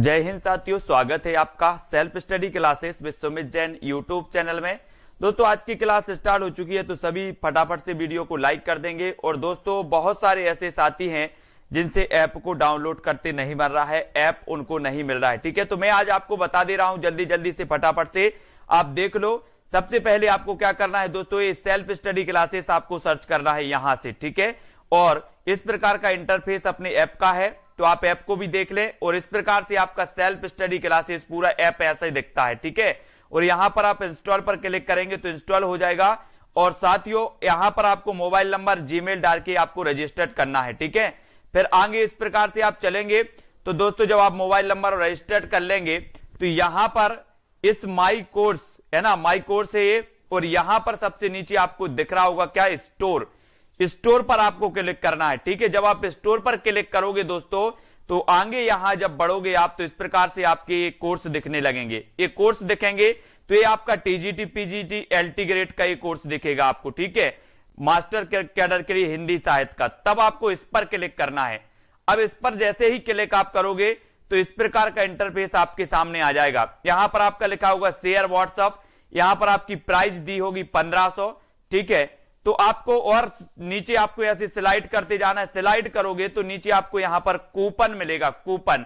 जय हिंद साथियों, स्वागत है आपका self study classes with Sumit Jain YouTube channel में। दोस्तों आज की क्लास स्टार्ट हो चुकी है, तो सभी फटाफट से वीडियो को लाइक कर देंगे। और दोस्तों बहुत सारे ऐसे साथी हैं जिनसे ऐप को डाउनलोड करते नहीं बन रहा है, ऐप उनको नहीं मिल रहा है। ठीक है, तो मैं आज आपको बता दे रहा हूं, जल्दी जल्दी से फटाफट से आप देख लो। सबसे पहले आपको क्या करना है दोस्तों, ये सेल्फ स्टडी क्लासेस आपको सर्च करना है यहां से। ठीक है, और इस प्रकार का इंटरफेस अपने ऐप का है, तो आप ऐप को भी देख लें। और इस प्रकार से आपका सेल्फ स्टडी क्लासेस पूरा ऐप ऐसा ही दिखता है। ठीक है, और यहां पर आप इंस्टॉल पर क्लिक करेंगे तो इंस्टॉल हो जाएगा। और साथियों यहां पर आपको मोबाइल नंबर, जीमेल डाल के आपको रजिस्टर्ड करना है। ठीक है, फिर आगे इस प्रकार से आप चलेंगे तो दोस्तों जब आप मोबाइल नंबर रजिस्टर्ड कर लेंगे तो यहां पर इस माई कोर्स है ना, माई कोर्स है ये। और यहां पर सबसे नीचे आपको दिख रहा होगा क्या, स्टोर। स्टोर पर आपको क्लिक करना है। ठीक है, जब आप स्टोर पर क्लिक करोगे दोस्तों तो आगे यहां जब बढ़ोगे आप तो इस प्रकार से आपके ये कोर्स दिखने लगेंगे। ये कोर्स दिखेंगे तो ये आपका टीजीटी, पीजीटी, एलटी ग्रेड का ये कोर्स दिखेगा आपको। ठीक है, मास्टर कैडर के लिए हिंदी साहित्य का। तब आपको इस पर क्लिक करना है। अब इस पर जैसे ही क्लिक आप करोगे तो इस प्रकार का इंटरफेस आपके सामने आ जाएगा। यहां पर आपका लिखा होगा शेयर व्हाट्सएप। यहां पर आपकी प्राइस दी होगी 1500। ठीक है, तो आपको और नीचे आपको ऐसे स्लाइड करते जाना है। स्लाइड करोगे तो नीचे आपको यहां पर कूपन मिलेगा, कूपन।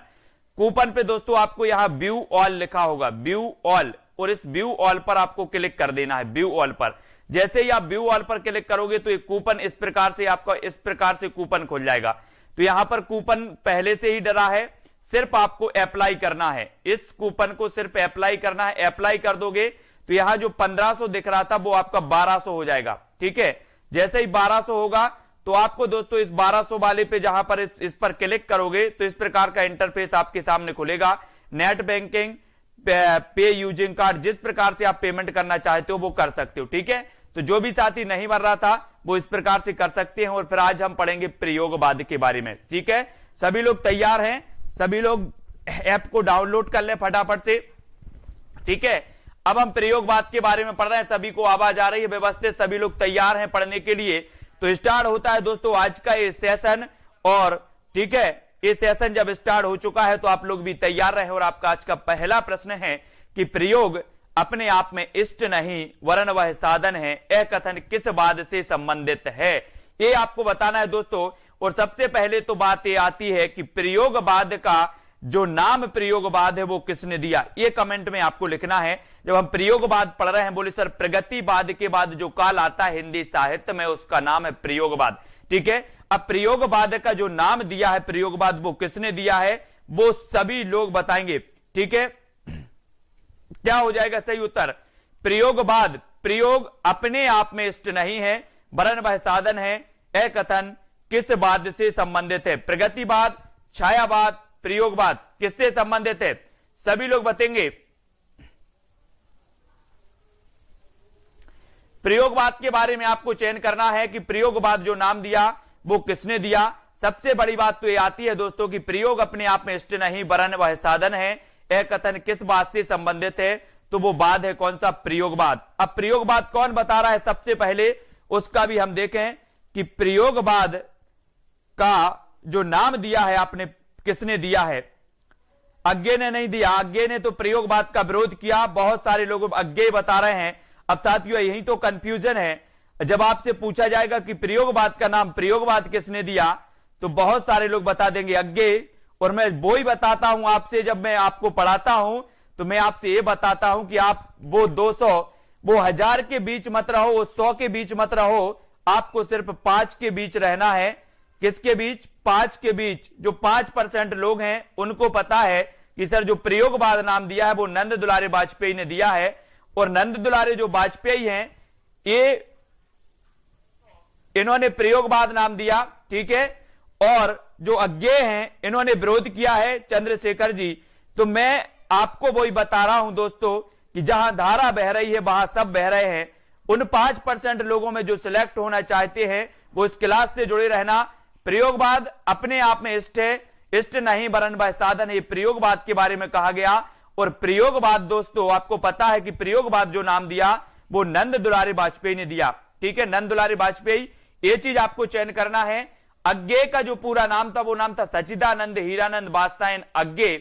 कूपन पे दोस्तों आपको यहां व्यू ऑल लिखा होगा, व्यू ऑल। और इस व्यू ऑल पर आपको क्लिक कर देना है, व्यू ऑल पर। जैसे ही आप व्यू ऑल पर क्लिक करोगे तो ये कूपन इस प्रकार से आपका इस प्रकार से कूपन खुल जाएगा। तो यहां पर कूपन पहले से ही डरा है, सिर्फ आपको अप्लाई करना है। इस कूपन को सिर्फ अप्लाई करना है। अप्लाई कर दोगे तो यहां जो 1500 दिख रहा था वो आपका 1200 हो जाएगा। ठीक है, जैसे ही 1200 होगा तो आपको दोस्तों इस 1200 वाले पे जहां पर इस पर क्लिक करोगे तो इस प्रकार का इंटरफेस आपके सामने खुलेगा। नेट बैंकिंग, पे यूजिंग कार्ड, जिस प्रकार से आप पेमेंट करना चाहते हो वो कर सकते हो। ठीक है, तो जो भी साथी नहीं भर रहा था वो इस प्रकार से कर सकते हैं। और फिर आज हम पढ़ेंगे प्रयोगवाद के बारे में। ठीक है, सभी लोग तैयार हैं? सभी लोग ऐप को डाउनलोड कर लें फटाफट से। ठीक है, अब हम प्रयोगवाद के बारे में पढ़ रहे हैं। सभी को आवाज आ रही है व्यवस्थित? सभी लोग तैयार हैं पढ़ने के लिए? तो स्टार्ट होता है दोस्तों आज का ये सेशन। और ठीक है, ये सेशन जब स्टार्ट हो चुका है तो आप लोग भी तैयार रहे। और आपका आज का पहला प्रश्न है कि प्रयोग अपने आप में इष्ट नहीं वरन वह साधन है, यह कथन किस बात से संबंधित है, ये आपको बताना है दोस्तों। और सबसे पहले तो बात ये आती है कि प्रयोगवाद का जो नाम प्रयोगवाद है वो किसने दिया, ये कमेंट में आपको लिखना है। जब हम प्रयोगवाद पढ़ रहे हैं, बोले सर प्रगतिवाद के बाद जो काल आता है हिंदी साहित्य में उसका नाम है प्रयोगवाद। ठीक है, अब प्रयोगवाद का जो नाम दिया है प्रयोगवाद वो किसने दिया है वो सभी लोग बताएंगे। ठीक है, क्या हो जाएगा सही उत्तर? प्रयोगवाद, प्रयोग अपने आप में इष्ट नहीं है वरन वह साधन है, यह कथन किस बात से संबंधित है? प्रगतिवाद, छायावाद, प्रयोगवाद किससे संबंधित है? सभी लोग बताएंगे। प्रयोगवाद के बारे में आपको चयन करना है कि प्रयोगवाद जो नाम दिया वो किसने दिया। सबसे बड़ी बात तो ये आती है दोस्तों कि प्रयोग अपने आप में इष्ट नहीं वरन वह साधन है, यह कथन किस बात से संबंधित है? तो वो बात है कौन सा? प्रयोगवाद। अब प्रयोगवाद कौन बता रहा है सबसे पहले उसका भी हम देखें कि प्रयोगवाद का जो नाम दिया है आपने किसने दिया है? अज्ञे ने नहीं दिया। अज्ञे ने तो प्रयोगवाद का विरोध किया। बहुत सारे लोग अज्ञे बता रहे हैं। अब साथियों यही तो कंफ्यूजन है, जब आपसे पूछा जाएगा कि प्रयोगवाद का नाम प्रयोगवाद किसने दिया तो बहुत सारे लोग बता देंगे अज्ञे। और मैं वो ही बताता हूं आपसे, जब मैं आपको पढ़ाता हूं तो मैं आपसे ये बताता हूं कि आप वो 200 वो 1000 के बीच मत रहो, वो 100 के बीच मत रहो, आपको सिर्फ 5 के बीच रहना है। किसके बीच? 5 के बीच। जो 5% लोग हैं उनको पता है कि सर जो प्रयोगवाद नाम दिया है वो नंद दुलारे वाजपेयी ने दिया है। और नंद दुलारे जो वाजपेयी हैं ये इन्होंने प्रयोगवाद नाम दिया। ठीक है, और जो अज्ञेय हैं इन्होंने विरोध किया है, चंद्रशेखर जी। तो मैं आपको वही बता रहा हूं दोस्तों कि जहां धारा बह रही है वहां सब बह रहे हैं। उन 5% लोगों में जो सिलेक्ट होना चाहते हैं वो इस क्लास से जुड़े रहना। प्रयोगवाद अपने आप में इष्ट है, इष्ट नहीं वरन वह साधन है, प्रयोगवाद के बारे में कहा गया। और प्रयोगवाद दोस्तों आपको पता है कि प्रयोगवाद जो नाम दिया वो नंद दुलारे वाजपेयी ने दिया। ठीक है, नंद दुलारे वाजपेयी, ये चीज आपको चयन करना है। अज्ञेय का जो पूरा नाम था वो नाम था सच्चिदानंद हीरानंद वात्सायन अज्ञेय।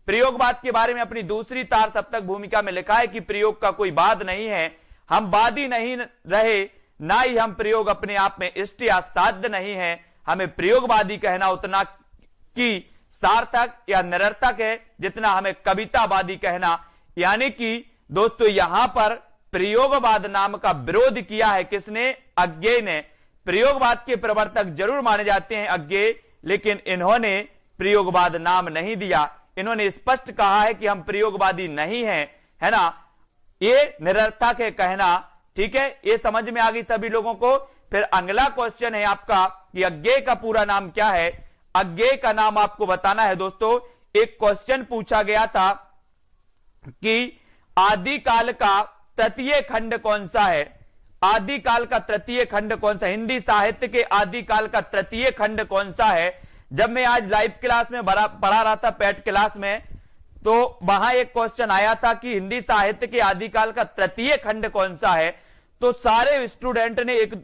प्रयोगवाद के बारे में अपनी दूसरी तार सप्तक भूमिका में लिखा है कि प्रयोग का कोई बाद नहीं है, हम वादी नहीं रहे, ना ही हम प्रयोग अपने आप में इष्ट या साध्य नहीं है, हमें प्रयोगवादी कहना उतना कि सार्थक या निरर्थक है जितना हमें कवितावादी कहना। यानी कि दोस्तों यहां पर प्रयोगवाद नाम का विरोध किया है किसने? अज्ञेय ने। प्रयोगवाद के प्रवर्तक जरूर माने जाते हैं अज्ञेय, लेकिन इन्होंने प्रयोगवाद नाम नहीं दिया। इन्होंने स्पष्ट कहा है कि हम प्रयोगवादी नहीं हैं, है ना, ये निरर्थक है कहना। ठीक है, ये समझ में आ गई सभी लोगों को। फिर अगला क्वेश्चन है आपका कि अज्ञेय का पूरा नाम क्या है? अज्ञेय का नाम आपको बताना है दोस्तों। एक क्वेश्चन पूछा गया था कि आदिकाल का तृतीय खंड कौन सा है? आदिकाल का तृतीय खंड कौन सा? हिंदी साहित्य के आदिकाल का तृतीय खंड कौन सा है? जब मैं आज लाइव क्लास में पढ़ा रहा था पेट क्लास में, तो वहां एक क्वेश्चन आया था कि हिंदी साहित्य के आदिकाल का तृतीय खंड कौन सा है? तो सारे स्टूडेंट ने एक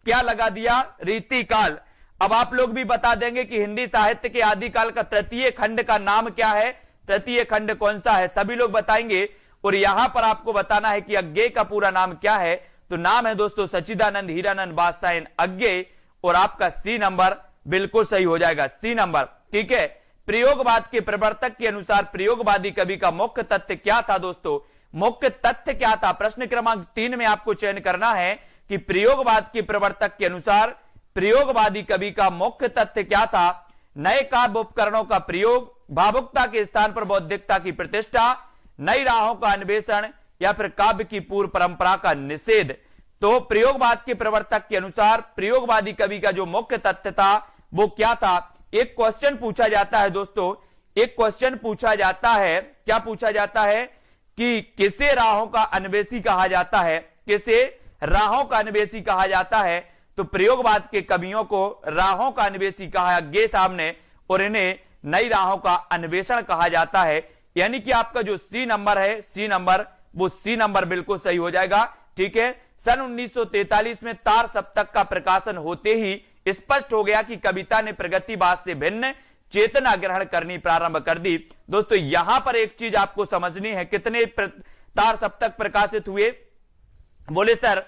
क्या लगा दिया? रीतिकाल। अब आप लोग भी बता देंगे कि हिंदी साहित्य के आदिकाल का तृतीय खंड का नाम क्या है, तृतीय खंड कौन सा है? सभी लोग बताएंगे। और यहां पर आपको बताना है कि अज्ञेय का पूरा नाम क्या है। तो नाम है दोस्तों सच्चिदानंद हीरानंद बादशाह अज्ञेय, और आपका सी नंबर बिल्कुल सही हो जाएगा, सी नंबर। ठीक है, प्रयोगवाद के प्रवर्तक के अनुसार प्रयोगवादी कवि का मुख्य तथ्य क्या था दोस्तों? मुख्य तथ्य क्या था? प्रश्न क्रमांक 3 में आपको चयन करना है कि प्रयोगवाद के प्रवर्तक के अनुसार प्रयोगवादी कवि का मुख्य तथ्य क्या था? नए काव्य उपकरणों का प्रयोग, भावुकता के स्थान पर बौद्धिकता की प्रतिष्ठा, नई राहों का अन्वेषण, या फिर काव्य की पूर्व परंपरा का निषेध। तो प्रयोगवाद के प्रवर्तक के अनुसार प्रयोगवादी कवि का जो मुख्य तथ्य था वो क्या था? एक क्वेश्चन पूछा जाता है दोस्तों, एक क्वेश्चन पूछा जाता है, क्या पूछा जाता है कि किसे राहों का अन्वेषी कहा जाता है? किसे राहों का अन्वेषी कहा जाता है? तो प्रयोगवाद के कवियों को राहों का अन्वेषी कहा अज्ञेय साहब ने, और इन्हें नई राहों का अन्वेषण कहा जाता है। यानी कि आपका जो सी नंबर है, सी नंबर, वो सी नंबर बिल्कुल सही हो जाएगा। ठीक है, सन 1943 में तार सप्तक का प्रकाशन होते ही स्पष्ट हो गया कि कविता ने प्रगतिवाद से भिन्न चेतना ग्रहण करनी प्रारंभ कर दी। दोस्तों यहां पर एक चीज आपको समझनी है, कितने तार सप्तक प्रकाशित हुए? बोले सर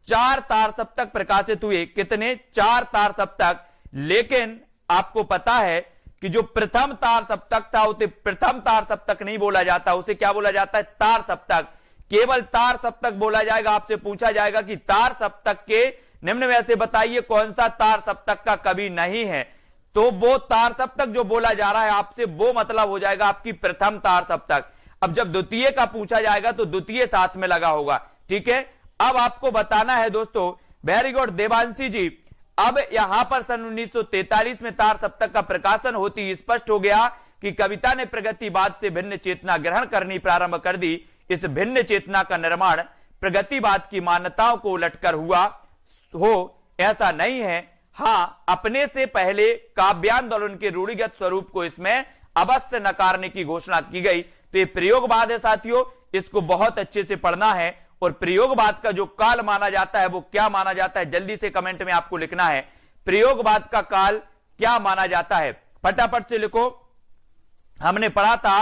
4 तार सप्तक प्रकाशित हुए। कितने? 4 तार सप्तक। लेकिन आपको पता है कि जो प्रथम तार सप्तक था उसे प्रथम तार सप्तक नहीं बोला जाता, उसे क्या बोला जाता है? तार सप्तक। केवल तार सप्तक बोला जाएगा। आपसे पूछा जाएगा कि तार सप्तक के निम्न में से बताइए कौन सा तार सप्तक का कवि नहीं है, तो वो तार सप्तक जो बोला जा रहा है आपसे, वो मतलब हो जाएगा आपकी प्रथम तार सप्तक। अब जब द्वितीय का पूछा जाएगा तो द्वितीय साथ में लगा होगा। ठीक है, अब आपको बताना है दोस्तों, वेरी गुड देवांशी जी। अब यहां पर सन 1943 में तार सप्तक का प्रकाशन होती ही स्पष्ट हो गया कि कविता ने प्रगतिवाद से भिन्न चेतना ग्रहण करनी प्रारंभ कर दी। इस भिन्न चेतना का निर्माण प्रगतिवाद की मान्यताओं को उलटकर हुआ हो ऐसा नहीं है। हां, अपने से पहले काव्यान्दोलन के रूढ़िगत स्वरूप को इसमें अवश्य नकारने की घोषणा की गई। तो ये प्रयोगवाद है साथियों, इसको बहुत अच्छे से पढ़ना है। और प्रयोगवाद का जो काल माना जाता है वो क्या माना जाता है, जल्दी से कमेंट में आपको लिखना है। प्रयोगवाद का काल क्या माना जाता है, फटाफट से लिखो। हमने पढ़ा था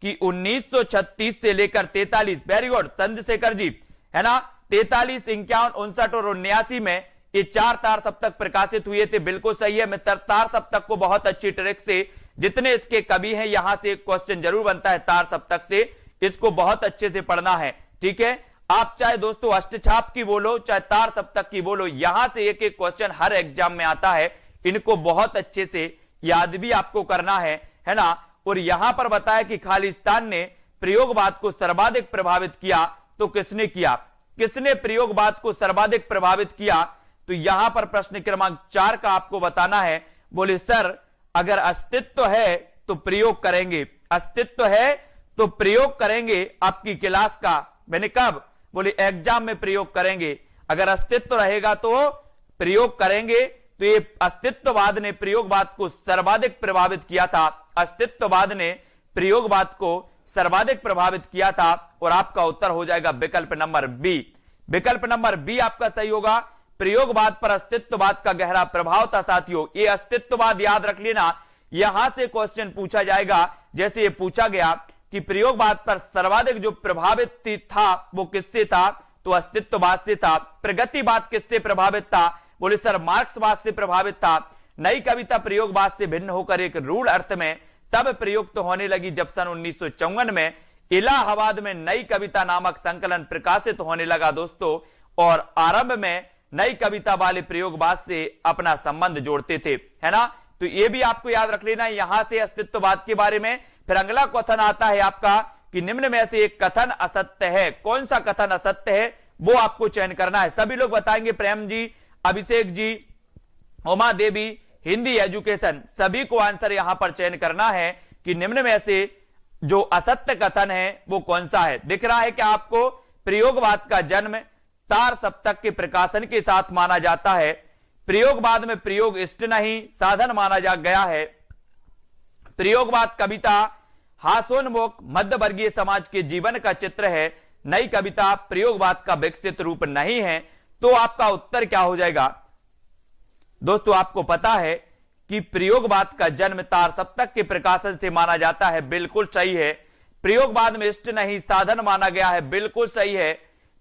कि 1936 से लेकर 43, वेरी गुड चंद्रशेखर जी, है ना, 43, 51, 59 और 79 में ये 4 तार सप्तक प्रकाशित हुए थे। बिल्कुल सही है मित्र। तार सप्तक को बहुत अच्छी ट्रिक से, जितने इसके कवि हैं यहां से एक क्वेश्चन जरूर बनता है तार सप्तक से, इसको बहुत अच्छे से पढ़ना है। ठीक है, आप चाहे दोस्तों अष्टछाप की बोलो चाहे तार सप्तक की बोलो, यहां से एक एक क्वेश्चन हर एग्जाम में आता है। इनको बहुत अच्छे से याद भी आपको करना है ना। और यहां पर बताया कि खालिस्तान ने प्रयोगवाद को सर्वाधिक प्रभावित किया, तो किसने किया? किसने प्रयोगवाद को सर्वाधिक प्रभावित किया? तो यहां पर प्रश्न क्रमांक 4 का आपको बताना है। बोले सर अगर अस्तित्व है तो प्रयोग करेंगे, अस्तित्व है तो प्रयोग करेंगे आपकी क्लास का। मैंने कब? बोले एग्जाम में प्रयोग करेंगे। अगर अस्तित्व रहेगा तो प्रयोग करेंगे। तो ये अस्तित्ववाद ने प्रयोगवाद को सर्वाधिक प्रभावित किया था, अस्तित्ववाद ने प्रयोगवाद को सर्वाधिक प्रभावित किया था। और आपका उत्तर हो जाएगा विकल्प नंबर बी। विकल्प नंबर बी आपका सही होगा। प्रयोगवाद पर अस्तित्ववाद का गहरा प्रभाव था साथियों। ये अस्तित्ववाद याद रख लेना यहां से क्वेश्चन पूछा जाएगा। जैसे ये पूछा गया कि प्रयोगवाद पर सर्वाधिक जो प्रभावित था वो किससे था, तो अस्तित्ववाद से था। प्रगतिवाद किससे प्रभावित था, बोले सर मार्क्सवाद से प्रभावित था। नई कविता प्रयोगवाद से भिन्न होकर एक रूढ़ अर्थ में तब प्रयुक्त होने लगी जब सन 1954 में इलाहाबाद में नई कविता नामक संकलन प्रकाशित होने लगा दोस्तों, और आरंभ में नई कविता वाले प्रयोगवाद से अपना संबंध जोड़ते थे, है ना। तो ये भी आपको याद रख लेना यहां से अस्तित्ववाद के बारे में। फिर अगला कथन आता है आपका कि निम्न में से एक कथन असत्य है। कौन सा कथन असत्य है वो आपको चयन करना है। सभी लोग बताएंगे, प्रेम जी, अभिषेक जी, उमा देवी, हिंदी एजुकेशन, सभी को आंसर यहां पर चयन करना है कि निम्न में से जो असत्य कथन है वो कौन सा है। दिख रहा है कि आपको प्रयोगवाद का जन्म तार सप्तक के प्रकाशन के साथ माना जाता है। प्रयोगवाद में प्रयोग इष्ट नहीं साधन माना जा गया है। प्रयोगवाद कविता हास्योन्मुख मध्य वर्गीय समाज के जीवन का चित्र है। नई कविता प्रयोगवाद का विकसित रूप नहीं है। तो आपका उत्तर क्या हो जाएगा दोस्तों, आपको पता है कि प्रयोगवाद का जन्म तार सप्तक के प्रकाशन से माना जाता है, बिल्कुल सही है। प्रयोगवाद में इष्ट नहीं साधन माना गया है, बिल्कुल सही है।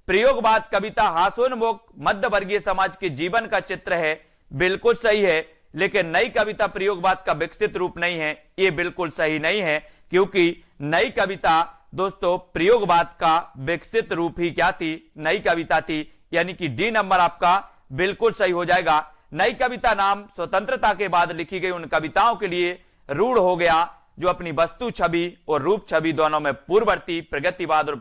प्रयोगवाद कविता हास्योन्मुख मध्य वर्गीय समाज के जीवन का चित्र है, बिल्कुल सही है। लेकिन नई कविता प्रयोगवाद का विकसित रूप नहीं है, ये बिल्कुल सही नहीं है, क्योंकि नई कविता दोस्तों प्रयोगवाद का विकसित रूप ही क्या थी, नई कविता थी। यानी कि डी नंबर आपका बिल्कुल सही हो जाएगा। नई कविता नाम स्वतंत्रता के बाद लिखी गई उन कविताओं के लिए रूढ़ हो गया जो अपनी वस्तु छवि और रूप छवि दोनों में पूर्ववर्ती प्रगतिवाद और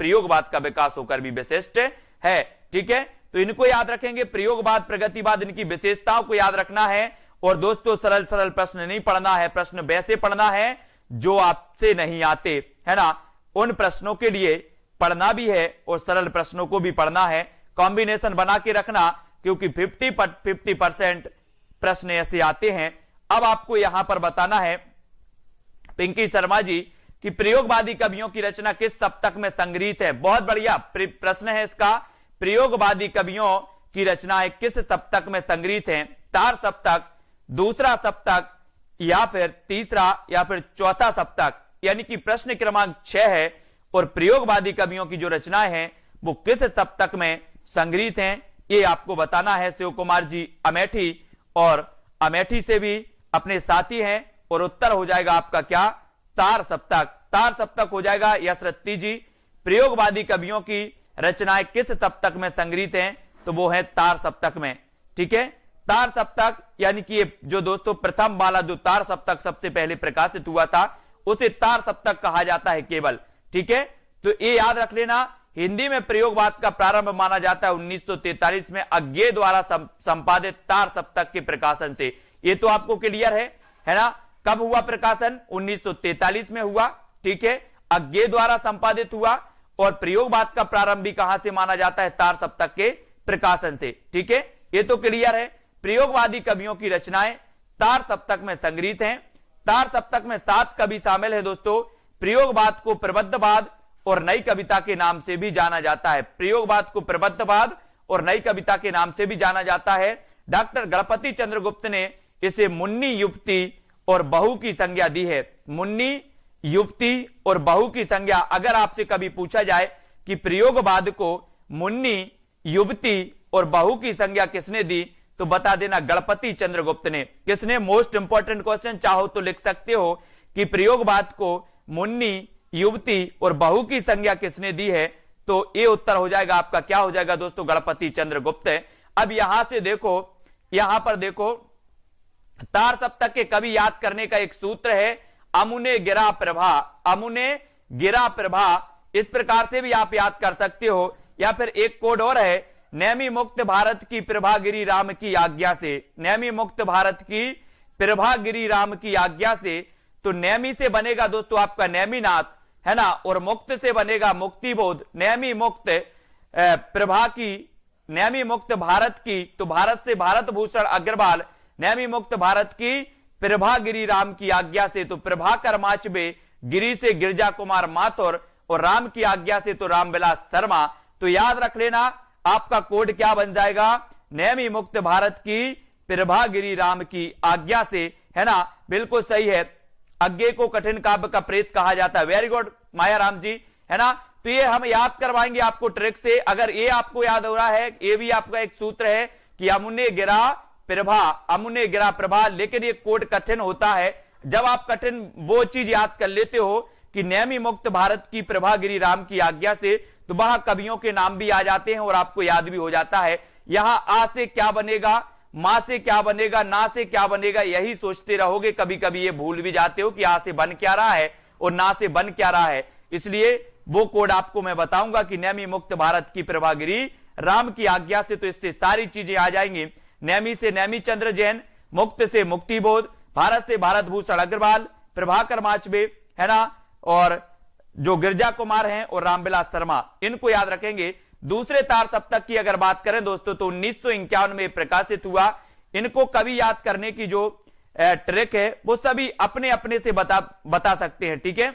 प्रयोगवाद का विकास होकर भी विशिष्ट है। ठीक है, तो इनको याद रखेंगे, प्रयोगवाद प्रगतिवाद, इनकी विशेषताओं को याद रखना है। और दोस्तों सरल सरल प्रश्न नहीं पढ़ना है, प्रश्न वैसे पढ़ना है जो आपसे नहीं आते, है ना। उन प्रश्नों के लिए पढ़ना भी है और सरल प्रश्नों को भी पढ़ना है, कॉम्बिनेशन बना के रखना, क्योंकि 50% प्रश्न ऐसे आते हैं। अब आपको यहां पर बताना है पिंकी शर्मा जी कि प्रयोगवादी कवियों की रचना किस सप्तक में संग्रहित है। बहुत बढ़िया प्रश्न है इसका। प्रयोगवादी कवियों की रचनाएं किस सप्तक में संग्रहित हैं, तार सप्तक, दूसरा सप्तक, या फिर तीसरा या फिर चौथा सप्तक। यानी कि प्रश्न क्रमांक 6 है और प्रयोगवादी कवियों की जो रचनाएं हैं वो किस सप्तक में संग्रहित हैं, ये आपको बताना है। शिव कुमार जी अमेठी, और अमेठी से भी अपने साथी हैं, और उत्तर हो जाएगा आपका क्या, तार सप्तक। तार सप्तक हो जाएगा। यश रत्ती जी, प्रयोगवादी कवियों की रचनाएं किस सप्तक में संग्रहित हैं, तो वो है तार सप्तक में। ठीक है, तार सप्तक, यानी कि ये जो दोस्तों प्रथम वाला जो तार सप्तक सबसे पहले प्रकाशित हुआ था उसे तार सप्तक कहा जाता है केवल। ठीक है, तो ये याद रख लेना। हिंदी में प्रयोगवाद का प्रारंभ माना जाता है 1943 में अज्ञे द्वारा संपादित तार सप्तक के प्रकाशन से। ये तो आपको क्लियर है ना। कब हुआ प्रकाशन, 1943 में हुआ। ठीक है, अज्ञे द्वारा संपादित हुआ, और प्रयोगवाद का प्रारंभ भी कहां से माना जाता है, तार सप्तक के प्रकाशन से। ठीक है, ये तो क्लियर है। प्रयोगवादी कवियों की रचनाएं तार सप्तक में संग्रहित हैं। तार सप्तक में 7 कवि शामिल है दोस्तों। प्रयोगवाद को प्रबद्धवाद और नई कविता के नाम से भी जाना जाता है। प्रयोगवाद को प्रबद्धवाद और नई कविता के नाम से भी जाना जाता है। डॉक्टर गणपति चंद्रगुप्त ने इसे मुन्नी युक्ति और बहु की संज्ञा दी है। मुन्नी युक्ति और बहु की संज्ञा, अगर आपसे कभी पूछा जाए कि प्रयोगवाद को मुन्नी युक्ति और बहु की संज्ञा किसने दी, तो बता देना गणपति चंद्रगुप्त ने। किसने, मोस्ट इंपॉर्टेंट क्वेश्चन, चाहो तो लिख सकते हो कि प्रयोगवाद को मुन्नी युवती और बहु की संज्ञा किसने दी है, तो ये उत्तर हो जाएगा आपका क्या हो जाएगा दोस्तों, गणपति चंद्रगुप्त। अब यहां से देखो, यहां पर देखो, तार सप्तक के कवि याद करने का एक सूत्र है, अमुने गिरा प्रभा। अमुने गिरा प्रभा, इस प्रकार से भी आप याद कर सकते हो। या फिर एक कोड और है, नेमी मुक्त भारत की प्रभागिरी राम की आज्ञा से। नेमी मुक्त भारत की प्रभागिरी राम की आज्ञा से, तो नेमी से बनेगा दोस्तों आपका नेमीनाथ, है ना, और मुक्त से बनेगा मुक्तिबोध। नेमी मुक्त प्रभा की, नेमी मुक्त भारत की, तो भारत से भारत भूषण अग्रवाल। नेमी मुक्त भारत की प्रभागिरी राम की आज्ञा से, तो प्रभाकर माचबे, गिरी से गिरजा कुमार माथुर, और राम की आज्ञा से तो रामविलास शर्मा। तो याद रख लेना आपका कोड क्या बन जाएगा, नेमी मुक्त भारत की प्रभागिरी राम की आज्ञा से, है ना। बिल्कुल सही है, अज्ञे को कठिन काव्य का प्रेत कहा जाता है। वेरी गुड मायाराम जी, है ना। तो ये हम याद करवाएंगे आपको ट्रिक से। अगर ये आपको याद हो रहा है, ये भी आपका एक सूत्र है कि अमुने गिरा प्रभा, अमुने गिरा प्रभा, लेकिन ये कोड कठिन होता है। जब आप कठिन वो चीज याद कर लेते हो कि नेमी मुक्त भारत की प्रभा गिरी राम की आज्ञा से, तो वहां कवियों के नाम भी आ जाते हैं और आपको याद भी हो जाता है। यहां आ से क्या बनेगा, मां से क्या बनेगा, ना से क्या बनेगा, यही सोचते रहोगे। कभी कभी ये भूल भी जाते हो कि आ से बन क्या रहा है और ना से बन क्या रहा है। इसलिए वो कोड आपको मैं बताऊंगा कि नेमी मुक्त भारत की प्रभागिरी राम की आज्ञा से, तो इससे सारी चीजें आ जाएंगी। नेमी से नेमी चंद्र जैन, मुक्त से मुक्ति बोध, भारत से भारत भूषण अग्रवाल, प्रभाकर माचबे, है ना, और जो गिरजा कुमार हैं और रामविलास शर्मा, इनको याद रखेंगे। दूसरे तार सप्तक की अगर बात करें दोस्तों तो 1951 में प्रकाशित हुआ। इनको कवि याद करने की जो ट्रिक है वो सभी अपने अपने से बता सकते हैं, ठीक है।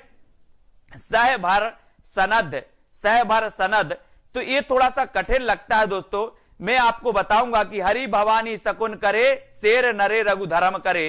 सहभर सनद, सहभर सनद, तो ये थोड़ा सा कठिन लगता है दोस्तों। मैं आपको बताऊंगा कि हरि भवानी शकुन करे शेर नरे रघु धर्म करे,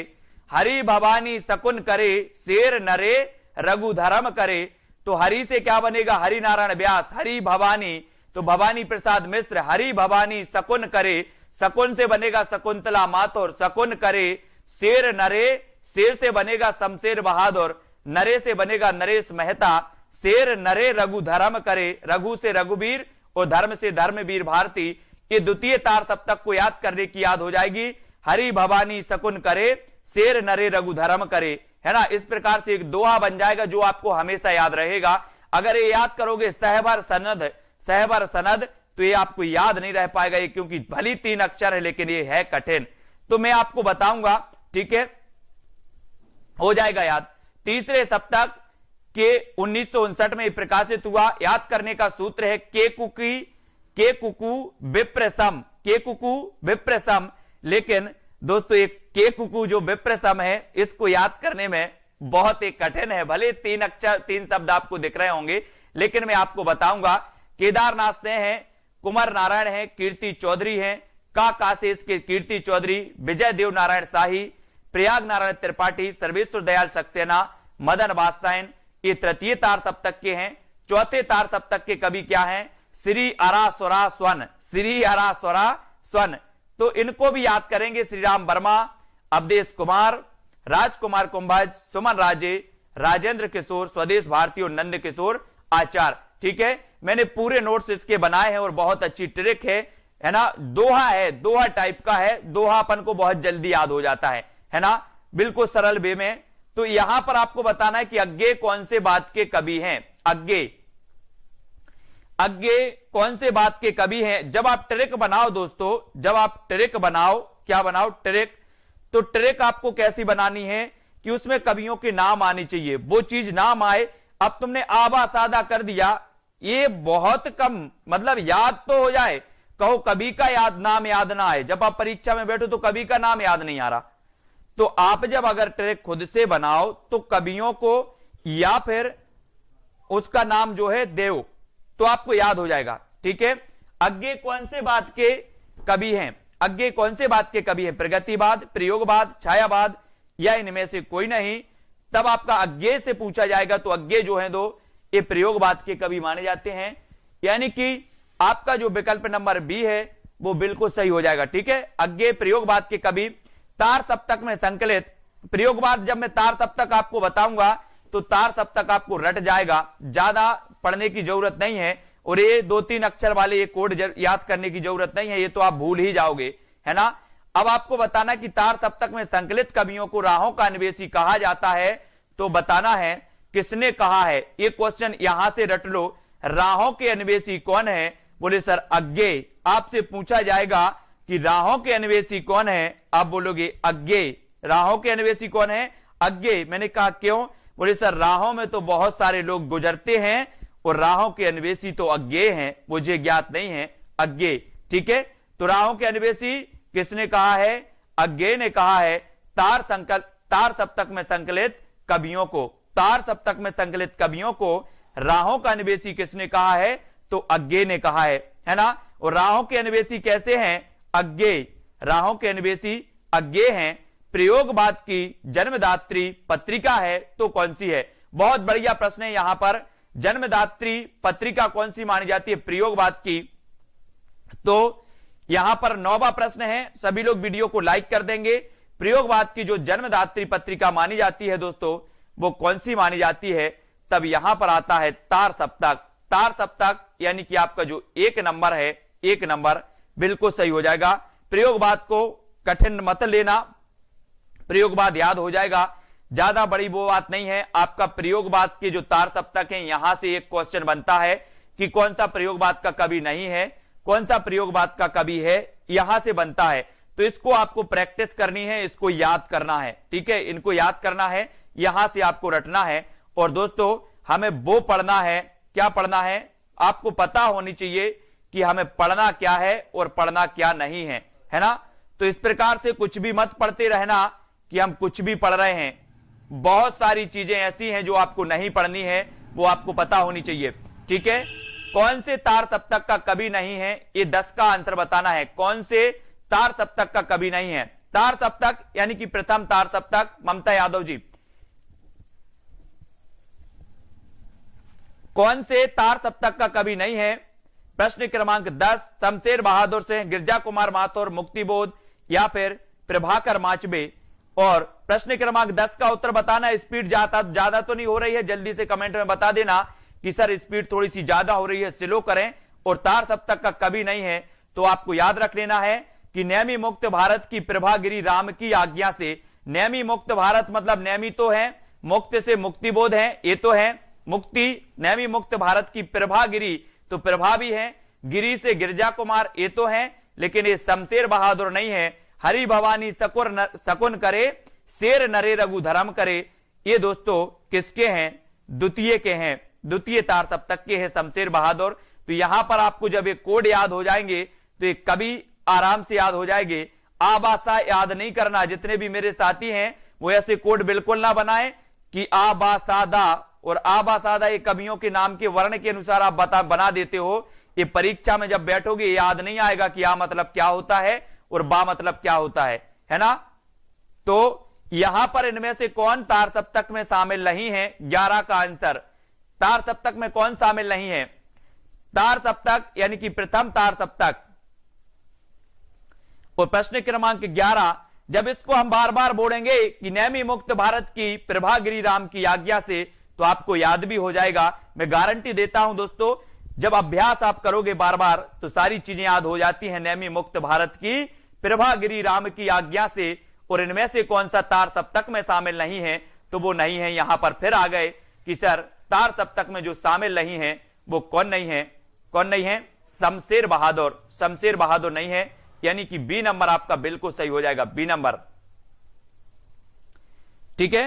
हरि भवानी शकुन करे शेर नरे रघु धर्म करे। तो हरि से क्या बनेगा, हरि नारायण व्यास, हरि भवानी तो भवानी प्रसाद मिश्र, हरि भवानी शकुन करे, शकुन से बनेगा शकुंतला माथुर, शकुन करे शेर नरे, शेर से बनेगा शमशेर बहादुर, नरे से बनेगा नरेश मेहता, शेर नरे रघु धर्म करे, रघु से रघुवीर और धर्म से धर्मवीर भारती। ये द्वितीय तार सप्तक को याद करने की याद हो जाएगी, हरि भवानी शकुन करे शेर नरे रघु धर्म करे, है ना। इस प्रकार से एक दोहा बन जाएगा जो आपको हमेशा याद रहेगा। अगर ये याद करोगे सहबर सनद, सहबर सनद, तो ये आपको याद नहीं रह पाएगा, ये क्योंकि भली 3 अक्षर है लेकिन ये है कठिन। तो मैं आपको बताऊंगा, ठीक है, हो जाएगा याद। तीसरे सप्तक के 1959 में प्रकाशित हुआ। याद करने का सूत्र है के कुकी, के कुकु विप्रसम, के कुकु विप्रसम। लेकिन दोस्तों एक के कुकु जो विप्रसम है, इसको याद करने में बहुत ही कठिन है। भले 3 अक्षर 3 शब्द आपको दिख रहे होंगे, लेकिन मैं आपको बताऊंगा। केदारनाथ से हैं, कुमार नारायण हैं, कीर्ति चौधरी हैं, काशेष के कीर्ति चौधरी, विजय देव नारायण शाही, प्रयाग नारायण त्रिपाठी, सर्वेश्वर दयाल सक्सेना, मदन बादशाह, ये तृतीय तार सप्तक के हैं। चौथे तार सप्तक के कवि क्या हैं, श्री अरा स्वरा स्वन, श्री अरा स्वरा स्वन। तो इनको भी याद करेंगे, श्री राम वर्मा, अवधेश कुमार, राजकुमार कुंभज, सुमन राजे, राजेंद्र किशोर, स्वदेश भारती और नंद किशोर आचार्य, ठीक है। मैंने पूरे नोट्स इसके बनाए हैं और बहुत अच्छी ट्रिक है ना। दोहा है, दोहा टाइप का है, दोहा अपन को बहुत जल्दी याद हो जाता है ना, बिल्कुल सरल वे में। तो यहां पर आपको बताना है कि अज्ञे कौन से बात के कवि हैं, अज्ञे, अज्ञे कौन से बात के कवि हैं। जब आप ट्रिक बनाओ दोस्तों, जब आप ट्रिक बनाओ, क्या बनाओ ट्रिक, तो ट्रिक आपको कैसी बनानी है कि उसमें कवियों के नाम आने चाहिए, वो चीज नाम आए। अब तुमने आबा सादा कर दिया, ये बहुत कम, मतलब याद तो हो जाए, कहो कवि का नाम याद ना आए। जब आप परीक्षा में बैठो तो कवि का नाम याद नहीं आ रहा, तो आप जब अगर ट्रिक खुद से बनाओ तो कवियों को या फिर उसका नाम जो है देव, तो आपको याद हो जाएगा, ठीक है। अज्ञे कौन से बात के कवि हैं, अज्ञे कौन से बात के कवि हैं, प्रगतिवाद, प्रयोगवाद, छायावाद या इनमें से कोई नहीं। तब आपका अज्ञे से पूछा जाएगा, तो अज्ञे जो है दो, ये प्रयोगवाद के कवि माने जाते हैं। यानी कि आपका जो विकल्प नंबर बी है वो बिल्कुल सही हो जाएगा, ठीक है। अज्ञे प्रयोगवाद के कवि, तार सप्तक में संकलित प्रयोगवाद। जब मैं तार सप्तक आपको बताऊंगा तो तार सप्तक आपको रट जाएगा, ज्यादा पढ़ने की जरूरत नहीं है, और ये 2-3 अक्षर वाले ये कोड याद करने की जरूरत नहीं है, ये तो आप भूल ही जाओगे, है ना। अब आपको बताना कि तार सप्तक में संकलित कवियों को राहों का अन्वेषी कहा जाता है, तो बताना है किसने कहा है। ये क्वेश्चन यहां से रट लो, राहों के अन्वेषी कौन है, बोले सर अज्ञे। आपसे पूछा जाएगा कि राहों के अन्वेषी कौन है, आप बोलोगे अज्ञे। राहों के अन्वेषी कौन है, अज्ञे। मैंने कहा क्यों, बोले सर राहों में तो बहुत सारे लोग गुजरते हैं और राहों के अन्वेषी तो अज्ञे हैं, मुझे ज्ञात नहीं है, अज्ञे, ठीक है। तो राहों के अन्वेषी किसने कहा है, अज्ञे ने कहा है। तार सप्तक में संकलित कवियों को, तार सप्तक में संकलित कवियों को राहों का अन्वेषी किसने कहा है, तो अज्ञे ने कहा है ना। और राहों के अन्वेषी कैसे हैं, अज्ञे, राहों के अन्वेषी अज्ञे हैं। प्रयोगवाद की जन्मदात्री पत्रिका है तो कौन सी है? बहुत बढ़िया प्रश्न है। यहां पर जन्मदात्री पत्रिका कौन सी मानी जाती है प्रयोगवाद की? तो यहां पर 9वां प्रश्न है। सभी लोग वीडियो को लाइक कर देंगे। प्रयोगवाद की जो जन्मदात्री पत्रिका मानी जाती है दोस्तों, वो कौन सी मानी जाती है? तब यहां पर आता है तार सप्तक। तार सप्तक यानी कि आपका जो 1 नंबर है, 1 नंबर बिल्कुल सही हो जाएगा। प्रयोगवाद को कठिन मत लेना, प्रयोगवाद याद हो जाएगा, ज्यादा बड़ी वो बात नहीं है। आपका प्रयोगवाद के जो तार सप्तक है, यहां से एक क्वेश्चन बनता है कि कौन सा प्रयोगवाद का कवि नहीं है, कौन सा प्रयोगवाद का कवि है, यहां से बनता है। तो इसको आपको प्रैक्टिस करनी है, इसको याद करना है, ठीक है, इनको याद करना है, यहां से आपको रटना है। और दोस्तों हमें वो पढ़ना है, क्या पढ़ना है? आपको पता होनी चाहिए कि हमें पढ़ना क्या है और पढ़ना क्या नहीं है ना? तो इस प्रकार से कुछ भी मत पढ़ते रहना कि हम कुछ भी पढ़ रहे हैं। बहुत सारी चीजें ऐसी हैं जो आपको नहीं पढ़नी है, वो आपको पता होनी चाहिए, ठीक है। कौन से तार सप्तक का कवि नहीं है? ये 10 का आंसर बताना है। कौन से तार सप्तक का कवि नहीं है? तार सप्तक यानी कि प्रथम तार सप्तक, ममता यादव जी, कौन से तार सप्तक का कवि नहीं है? प्रश्न क्रमांक 10 शमशेर बहादुर सिंह, गिरजा कुमार माथुर, मुक्तिबोध या फिर प्रभाकर माचबे। और प्रश्न क्रमांक 10 का उत्तर बताना। स्पीड ज्यादा तो नहीं हो रही है, जल्दी से कमेंट में बता देना कि सर स्पीड थोड़ी सी ज्यादा हो रही है, स्लो करें। और तार सप्तक का कवि नहीं है तो आपको याद रख लेना है कि नेमी मुक्त भारत की प्रभागिरी राम की आज्ञा से। नेमी मुक्त भारत मतलब नेमी तो है, मुक्त से मुक्तिबोध है, ये तो है मुक्ति। नेमी मुक्त भारत की प्रभागिरी तो प्रभा भी है, गिरी से गिरजा कुमार ये तो है, लेकिन ये शमशेर बहादुर नहीं है। हरि भवानी सकुन करे, शेर नरे रघु धर्म करे, ये दोस्तों किसके हैं? द्वितीय के हैं, द्वितीय तार सप्तक के हैं शमशेर बहादुर। तो यहां पर आपको जब ये कोड याद हो जाएंगे तो ये कभी आराम से याद हो जाएंगे। आबासा याद नहीं करना। जितने भी मेरे साथी हैं वो ऐसे कोड बिल्कुल ना बनाए कि आबासादा और आबासादा ये कवियों के नाम के वर्ण के अनुसार आप बना देते हो। ये परीक्षा में जब बैठोगे याद नहीं आएगा कि आ मतलब क्या होता है और बा मतलब क्या होता है ना? तो यहां पर इनमें से कौन तार सप्तक में शामिल नहीं है? 11 का आंसर। तार सप्तक में कौन शामिल नहीं है? तार सप्तक यानी कि प्रथम तार सप्तक। और प्रश्न क्रमांक 11, जब इसको हम बार बार बोलेंगे कि नेमी मुक्त भारत की प्रभागिरी राम की आज्ञा से, तो आपको याद भी हो जाएगा। मैं गारंटी देता हूं दोस्तों, जब अभ्यास आप करोगे बार बार तो सारी चीजें याद हो जाती हैं। नेमी मुक्त भारत की प्रभागिरी राम की आज्ञा से। और इनमें से कौन सा तार सप्तक में शामिल नहीं है? तो वो नहीं है। यहां पर फिर आ गए कि सर तार सप्तक में जो शामिल नहीं है वो कौन नहीं है? कौन नहीं है? शमशेर बहादुर। शमशेर बहादुर नहीं है, यानी कि बी नंबर आपका बिल्कुल सही हो जाएगा, बी नंबर, ठीक है,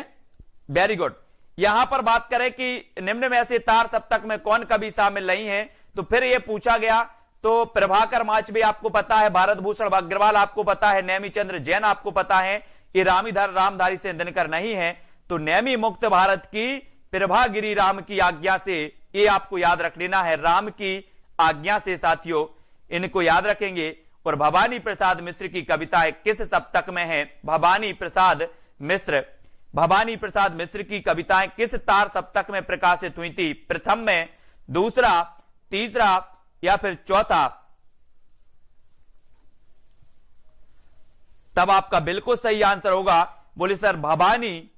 वेरी गुड। यहां पर बात करें कि निम्न में से तार सप्तक में कौन कवि शामिल नहीं है, तो फिर यह पूछा गया। तो प्रभाकर माचबे आपको पता है, भारत भूषण अग्रवाल आपको पता है, नेमी चंद्र जैन आपको पता है, ये रामधारी सिंह दिनकर नहीं है। तो नेमी मुक्त भारत की प्रभागिरी राम की आज्ञा से, ये आपको याद रख लेना है, राम की आज्ञा से साथियों, इनको याद रखेंगे। और भवानी प्रसाद मिश्र की कविताएं किस सप्तक में है? भवानी प्रसाद मिश्र, भवानी प्रसाद मिश्र की कविताएं किस तार सप्तक में प्रकाशित हुई थी? प्रथम में, दूसरा, तीसरा या फिर चौथा? तब आपका बिल्कुल सही आंसर होगा, बोले सर भवानी।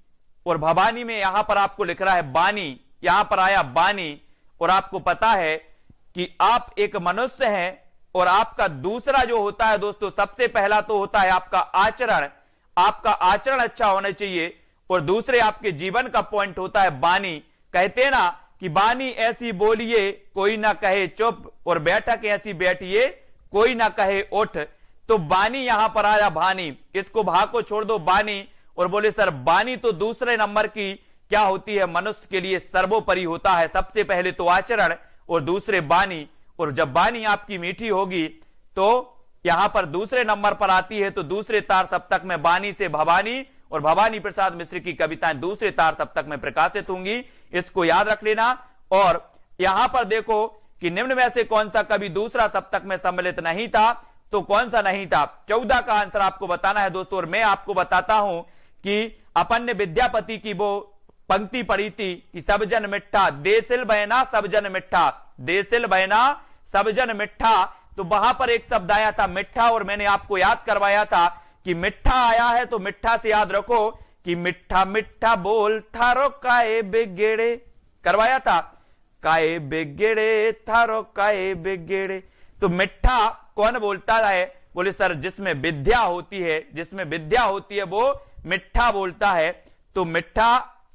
और भवानी में यहां पर आपको लिख रहा है बानी, यहां पर आया बानी। और आपको पता है कि आप एक मनुष्य हैं और आपका दूसरा जो होता है दोस्तों, सबसे पहला तो होता है आपका आचरण। आपका आचरण अच्छा होना चाहिए। और दूसरे आपके जीवन का पॉइंट होता है बानी। कहते ना कि बानी ऐसी बोलिए कोई ना कहे चुप, और बैठक ऐसी बैठिए कोई ना कहे उठ। तो बानी यहां पर आया बानी, इसको भा को छोड़ दो बानी। और बोले सर बानी तो दूसरे नंबर की क्या होती है? मनुष्य के लिए सर्वोपरि होता है। सबसे पहले तो आचरण और दूसरे बानी। और जब बानी आपकी मीठी होगी तो यहां पर दूसरे नंबर पर आती है। तो दूसरे तार सप्तक में बानी से भवानी और भवानी प्रसाद मिश्र की कविताएं दूसरे तार सप्तक में प्रकाशित होंगी, इसको याद रख लेना। और यहां पर देखो कि निम्न में से कौन सा कवि दूसरा सप्तक में सम्मिलित नहीं था? तो कौन सा नहीं था? 14 का आंसर आपको बताना है दोस्तों। और मैं आपको बताता हूं कि अपन ने विद्यापति की वो पंक्ति पढ़ी थी कि सब जन मिठा देसिल बहना सब जन मिठा, देसिल बहना सब जन मिठा। तो वहां पर एक शब्द आया था मिठा, और मैंने आपको याद करवाया था कि मिठा आया है तो मिठा से याद रखो कि मिठा मिठा बोल थारो काए बिगड़े, करवाया था, काए बिगड़े थारो काए बिगड़े। तो मिठा कौन बोलता है? बोले सर जिसमें विद्या होती है, जिसमें विद्या होती है वो मिठा बोलता है। तो मिठा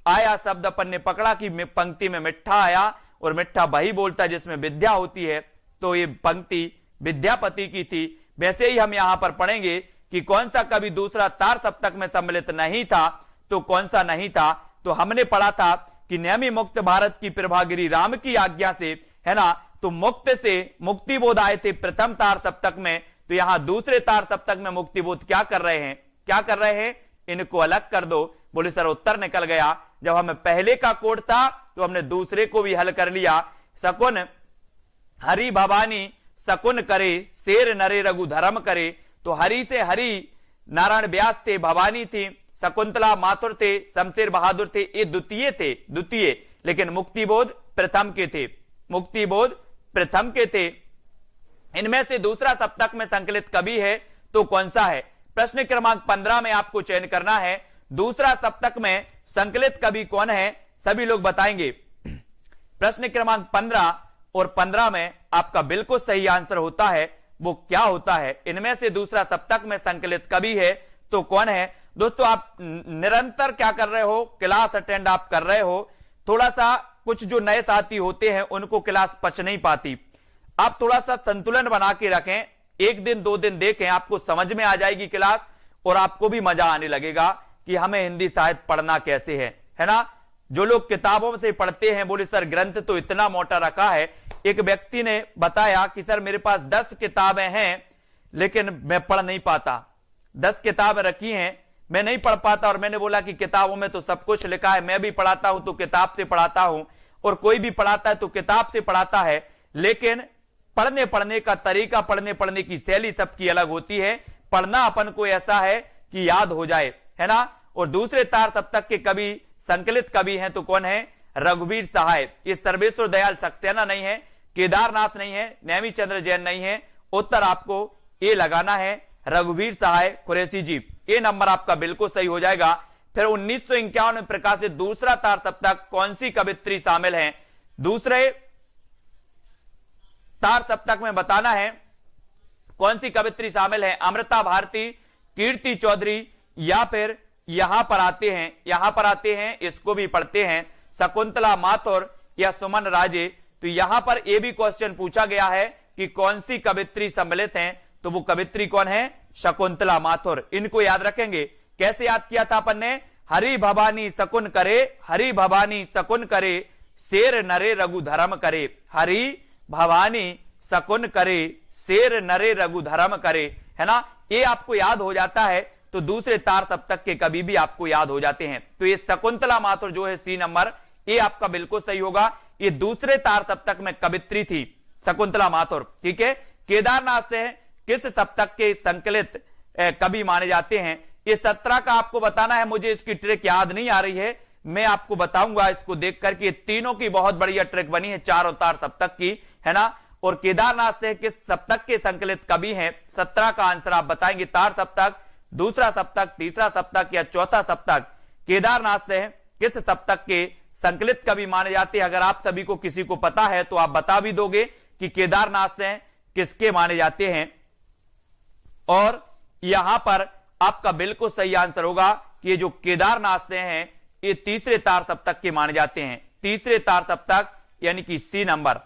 आया शब्द अपन ने पकड़ा कि पंक्ति में मिठा आया, और मिठा वही बोलता है जिसमें विद्या होती है। तो ये पंक्ति विद्यापति की थी। वैसे ही हम यहां पर पढ़ेंगे कि कौन सा कवि दूसरा तार सप्तक में सम्मिलित नहीं था, तो कौन सा नहीं था? तो हमने पढ़ा था कि नेमी मुक्त भारत की प्रभागिरी राम की आज्ञा से, है ना, तो मुक्त से मुक्ति बोध आए थे प्रथम तार सप्तक में। तो यहां दूसरे तार सप्तक में मुक्ति बोध क्या कर रहे हैं? क्या कर रहे हैं? इनको अलग कर दो। बोले सर उत्तर निकल गया। जब हमें पहले का कोड था तो हमने दूसरे को भी हल कर लिया। शकुन हरि भवानी शकुन करे, शेर नरे रघु धर्म करे। तो हरि से हरि नारायण व्यास थे, भवानी थी, शकुंतला माथुर थे, शमशेर बहादुर थे, ये द्वितीय थे, द्वितीय, लेकिन मुक्तिबोध प्रथम के थे, मुक्तिबोध प्रथम के थे। इनमें से दूसरा सप्तक में संकलित कवि है तो कौन सा है? प्रश्न क्रमांक 15 में आपको चयन करना है। दूसरा सप्तक में संकलित कवि कौन है? सभी लोग बताएंगे। प्रश्न क्रमांक 15 और 15 में आपका बिल्कुल सही आंसर होता है। वो क्या होता है? इनमें से दूसरा सप्तक में संकलित कवि है तो कौन है? दोस्तों आप निरंतर क्या कर रहे हो? क्लास अटेंड आप कर रहे हो। थोड़ा सा कुछ जो नए साथी होते हैं उनको क्लास पच नहीं पाती। आप थोड़ा सा संतुलन बना के रखें, एक दिन 2 दिन देखें, आपको समझ में आ जाएगी क्लास, और आपको भी मजा आने लगेगा कि हमें हिंदी साहित्य पढ़ना कैसे है ना। जो लोग किताबों से पढ़ते हैं बोले सर ग्रंथ तो इतना मोटा रखा है। एक व्यक्ति ने बताया कि सर मेरे पास 10 किताबें हैं लेकिन मैं पढ़ नहीं पाता, 10 किताबें रखी हैं मैं नहीं पढ़ पाता। और मैंने बोला कि किताबों में तो सब कुछ लिखा है, मैं भी पढ़ाता हूं तो किताब से पढ़ाता हूं, और कोई भी पढ़ाता है तो किताब से पढ़ाता है, लेकिन पढ़ने का तरीका, पढ़ने की शैली सबकी अलग होती है। पढ़ना अपन को ऐसा है कि याद हो जाए, है ना। और दूसरे तार सप्तक के कवि संकलित कवि हैं तो कौन है? रघुवीर सहाय। ये सर्वेश्वर दयाल सक्सेना नहीं है, केदारनाथ नहीं है, नेमी चंद्र जैन नहीं है। उत्तर आपको ये लगाना है, रघुवीर सहाय कुरैशी जी। ये नंबर आपका बिल्कुल सही हो जाएगा। फिर 1951 में प्रकाशित दूसरा तार सप्तक कौन सी कवित्री शामिल है? दूसरे तार सप्तक में बताना है कौन सी कवित्री शामिल है। अमृता भारती, कीर्ति चौधरी, या फिर यहां पर आते हैं इसको भी पढ़ते हैं, शकुंतला माथुर या सुमन राजे। तो यहां पर यह भी क्वेश्चन पूछा गया है कि कौन सी कवित्री सम्मिलित हैं, तो वो कवित्री कौन है? शकुंतला माथुर। इनको याद रखेंगे। कैसे याद किया था अपन ने? हरि भवानी शकुन करे, हरि भवानी शकुन करे, शेर नरे रघु धर्म करे। हरि भवानी शकुन करे, शेर नरे रघु धर्म करे, है ना। ये आपको याद हो जाता है तो दूसरे तार सप्तक के कवि भी आपको याद हो जाते हैं। तो ये शकुंतला माथुर जो है सी नंबर, ये आपका बिल्कुल सही होगा। ये दूसरे तार सप्तक में कवित्री थी शकुंतला माथुर, ठीक है। केदारनाथ से किस सप्तक के संकलित कवि माने जाते हैं? ये 17 का आपको बताना है। मुझे इसकी ट्रिक याद नहीं आ रही है, मैं आपको बताऊंगा इसको देख करके। तीनों की बहुत बढ़िया ट्रिक बनी है, चारों तार सप्तक की, है ना। और केदारनाथ से किस सप्तक के संकलित कवि हैं? 17 का आंसर आप बताएंगे। तार सप्तक, दूसरा सप्तक, तीसरा सप्तक या चौथा सप्तक? केदारनाथ से किस सप्तक के संकलित कवि माने जाते हैं? अगर आप सभी को किसी को पता है तो आप बता भी दोगे कि केदारनाथ से किसके माने जाते हैं। और यहां पर आपका बिल्कुल सही आंसर होगा कि ये जो केदारनाथ से हैं ये तीसरे तार सप्तक के माने जाते हैं। तीसरे तार सप्तक यानी कि सी नंबर,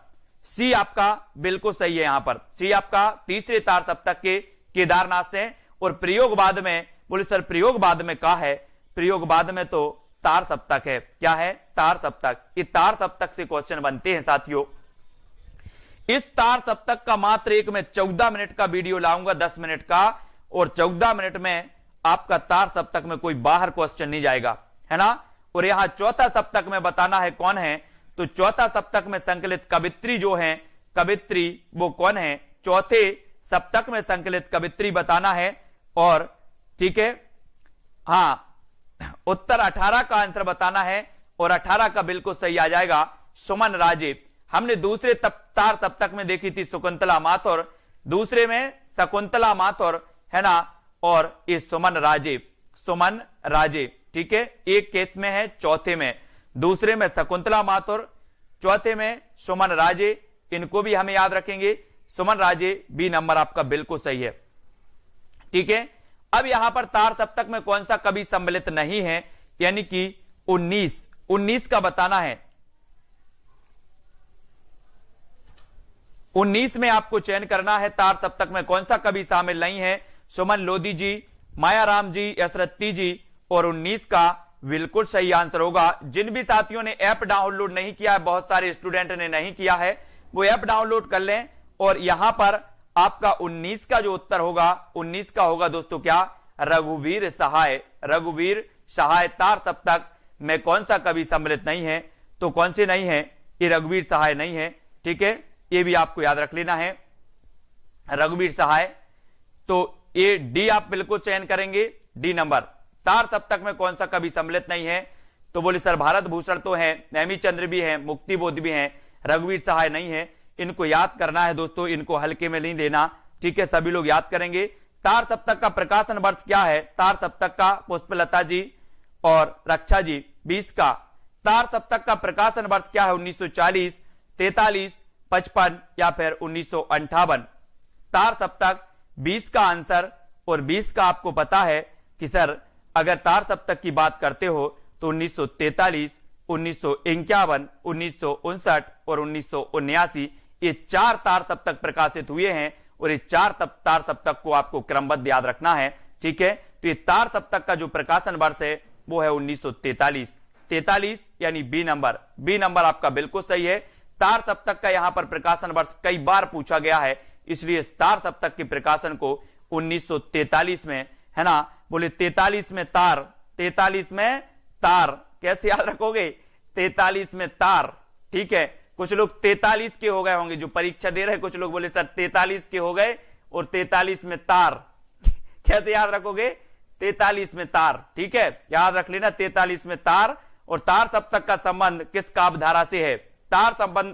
सी आपका बिल्कुल सही है। यहां पर सी आपका तीसरे तार सप्तक के केदारनाथ से। और प्रयोग बाद में, बोले सर प्रयोग बाद में क्या है? प्रयोग बाद में तो तार सप्तक है। क्या है? तार सप्तक। ये तार सप्तक से क्वेश्चन बनते हैं साथियों। इस तार सप्तक का मात्र एक में 14 मिनट का वीडियो लाऊंगा, 10 मिनट का, और 14 मिनट में आपका तार सप्तक में कोई बाहर क्वेश्चन नहीं जाएगा, है ना। और यहां चौथा सप्तक में बताना है कौन है। तो चौथा सप्तक में संकलित कवित्री जो है, कवित्री वो कौन है? चौथे सप्तक में संकलित कवित्री बताना है। और ठीक है, हाँ, उत्तर 18 का आंसर बताना है और 18 का बिल्कुल सही आ जाएगा सुमन राजे। हमने दूसरे तार सप्तक में देखी थी शकुंतला माथुर, दूसरे में शकुंतला माथुर है ना, और ये सुमन राजे, सुमन राजे। ठीक है, एक केस में है, चौथे में, दूसरे में शकुंतला माथुर, चौथे में सुमन राजे। इनको भी हमें याद रखेंगे। सुमन राजे, बी नंबर आपका बिल्कुल सही है। ठीक है, अब यहां पर तार सप्तक में कौन सा कवि सम्मिलित नहीं है, यानी कि 19 का बताना है। 19 में आपको चयन करना है तार सप्तक में कौन सा कवि शामिल नहीं है। सुमन लोधी जी, मायाराम जी, यशरत्ती जी, और 19 का बिल्कुल सही आंसर होगा। जिन भी साथियों ने ऐप डाउनलोड नहीं किया है, बहुत सारे स्टूडेंट ने नहीं किया है, वो ऐप डाउनलोड कर लें। और यहां पर आपका 19 का जो उत्तर होगा, 19 का होगा दोस्तों क्या, रघुवीर सहाय। रघुवीर सहाय तार सप्तक में कौन सा कवि सम्मिलित नहीं है, तो कौन से नहीं है, ये रघुवीर सहाय नहीं है। ठीक है, ये भी आपको याद रख लेना है, रघुवीर सहाय। तो ये डी आप बिल्कुल चयन करेंगे, डी नंबर। तार सप्तक में कौन सा कवि सम्मिलित नहीं है, तो बोले सर भारत भूषण तो है, नेमी चंद्र भी है, मुक्ति बोध भी है, रघुवीर सहाय नहीं है। इनको याद करना है दोस्तों, इनको हल्के में नहीं लेना। ठीक है, सभी लोग याद करेंगे। तार सप्तक का प्रकाशन वर्ष क्या है, तार सप्तक का, पुष्पलता जी और रक्षा जी 20 का। तार सप्तक का प्रकाशन वर्ष क्या है, 1940, 43, 55 या फिर 1958। तार सप्तक 20 का आंसर, और 20 का आपको पता है कि सर अगर तार सप्तक की बात करते हो तो 1943, 1951, 1959 और 1979, ये 4 तार सप्तक प्रकाशित हुए हैं। और ये 4 तार सप्तक को आपको क्रमबद्ध याद रखना है। ठीक है, तो ये तार सप्तक का जो प्रकाशन वर्ष है वो है 1943, 43 यानी बी नंबर। बी नंबर आपका बिल्कुल सही है। तार सप्तक का यहां पर प्रकाशन वर्ष कई बार पूछा गया है, इसलिए तार सप्तक के प्रकाशन को 1943 में, है ना, बोले 43 में तार, 43 में तार, कैसे याद रखोगे, 43 में तार। ठीक है, कुछ लोग 43 के हो गए होंगे जो परीक्षा दे रहे हैं, कुछ लोग बोले सर 43 के हो गए और 43 में तार, कैसे याद रखोगे, 43 में तार। ठीक है, याद रख लेना 43 में तार। और तार सप्तक का संबंध किस काव्य धारा से है, तार संबंध